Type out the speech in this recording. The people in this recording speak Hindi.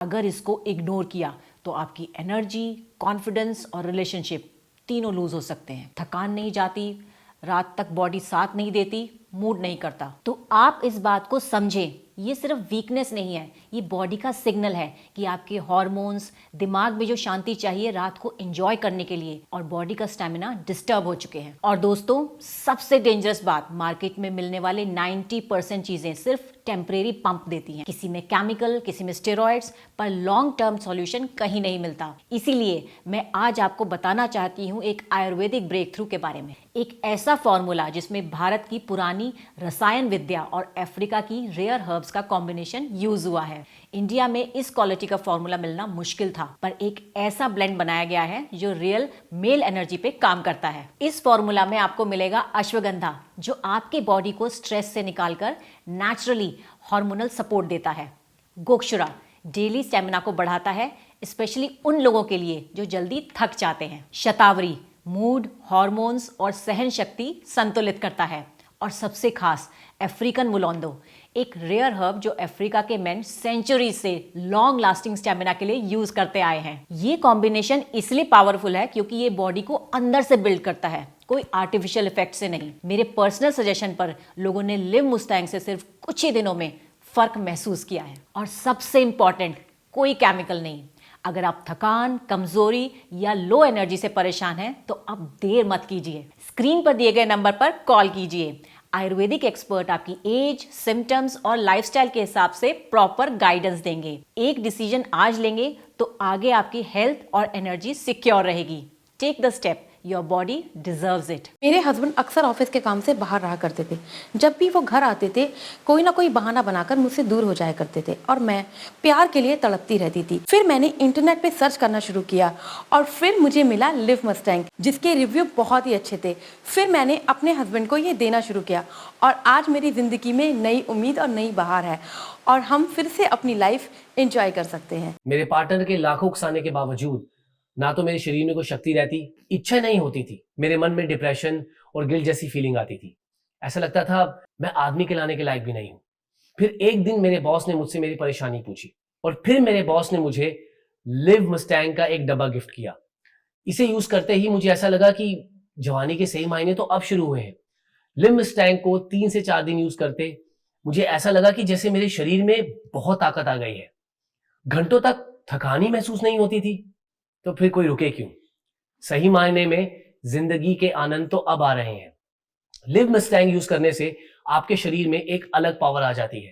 अगर इसको इग्नोर किया तो आपकी एनर्जी, कॉन्फिडेंस और रिलेशनशिप तीनों लूज हो सकते हैं। थकान नहीं जाती, रात तक बॉडी साथ नहीं देती, मूड नहीं करता। तो आप इस बात को समझें, ये सिर्फ वीकनेस नहीं है, ये बॉडी का सिग्नल है कि आपके हार्मोन्स, दिमाग में जो शांति चाहिए रात को एंजॉय करने के लिए, और बॉडी का स्टेमिना डिस्टर्ब हो चुके हैं। और दोस्तों, सबसे डेंजरस बात, मार्केट में मिलने वाले 90% चीजें सिर्फ टेम्परेरी पंप देती हैं। किसी में केमिकल, किसी में स्टेरॉइड्स, पर लॉन्ग टर्म सॉल्यूशन कहीं नहीं मिलता। इसीलिए मैं आज आपको बताना चाहती हूँ एक आयुर्वेदिक ब्रेक थ्रू के बारे में। एक ऐसा फॉर्मूला जिसमें भारत की पुरानी रसायन विद्या और अफ्रीका की रेयर हर्ब्स का कॉम्बिनेशन यूज हुआ है। इंडिया में इस क्वालिटी का फॉर्मूला मिलना मुश्किल था, पर एक ऐसा ब्लेंड बनाया गया है जो रियल मेल एनर्जी पे काम करता है। इस फॉर्मूला में आपको मिलेगा अश्वगंधा, जो आपके बॉडी को स्ट्रेस से निकालकर नेचुरली हार्मोनल सपोर्ट देता है। गोक्षुरा डेली स्टेमिना को बढ़ाता है, स्पेशली उन लोगों के लिए जो जल्दी थक जाते हैं। शतावरी मूड, हार्मोन्स और सहन शक्ति संतुलित करता है। और सबसे खास अफ्रीकन मुलोंदो, एक रेयर हर्ब जो अफ्रीका के मेन सेंचुरी से लॉन्ग लास्टिंग स्टेमिना के लिए यूज करते आए हैं। ये कॉम्बिनेशन इसलिए पावरफुल है क्योंकि ये बॉडी को अंदर से बिल्ड करता है, कोई आर्टिफिशियल इफेक्ट से नहीं। मेरे पर्सनल सजेशन पर लोगों ने लिव मुस्टैंग से सिर्फ कुछ ही दिनों में फर्क महसूस किया है। और सबसे इंपॉर्टेंट, कोई केमिकल नहीं। अगर आप थकान, कमजोरी या लो एनर्जी से परेशान हैं तो अब देर मत कीजिए, स्क्रीन पर दिए गए नंबर पर कॉल कीजिए। आयुर्वेदिक एक्सपर्ट आपकी एज, सिम्टम्स और लाइफस्टाइल के हिसाब से प्रॉपर गाइडेंस देंगे। एक डिसीजन आज लेंगे तो आगे आपकी हेल्थ और एनर्जी सिक्योर रहेगी। Take the step, your body deserves it. मेरे हस्बैंड अक्सर ऑफिस के काम से बाहर रहा करते थे। जब भी वो घर आते थे, कोई ना कोई बहाना बनाकर मुझसे दूर हो जाया करते थे और मैं प्यार के लिए तड़पती रहती थी। फिर मैंने इंटरनेट पे सर्च करना शुरू किया और फिर मुझे मिला लिव मस्टैंग, जिसके रिव्यू बहुत ही अच्छे थे। फिर मैंने अपने हस्बैंड को ये देना शुरू किया और आज मेरी जिंदगी में नई उम्मीद और नई बहार है और हम फिर से अपनी लाइफ एंजॉय कर सकते हैं। मेरे पार्टनर के लाखों उकसाने के बावजूद ना तो मेरे शरीर में कोई शक्ति रहती, इच्छा नहीं होती थी। मेरे मन में डिप्रेशन और गिल्ट जैसी फीलिंग आती थी। ऐसा लगता था मैं आदमी कहलाने के लायक भी नहीं हूं। फिर एक दिन मेरे बॉस ने मुझसे मेरी परेशानी पूछी और फिर मेरे बॉस ने मुझे लिव मस्टैंग का एक डब्बा गिफ्ट किया। इसे यूज करते ही मुझे ऐसा लगा कि जवानी के सही मायने तो अब शुरू हुए हैं। लिव मस्टैंग को 3 से 4 दिन यूज करते मुझे ऐसा लगा कि जैसे मेरे शरीर में बहुत ताकत आ गई है। घंटों तक थकान ही महसूस नहीं होती थी। तो फिर कोई रुके क्यों? सही मायने में जिंदगी के आनंद तो अब आ रहे हैं। लिव मस्टैंग यूज करने से आपके शरीर में एक अलग पावर आ जाती है।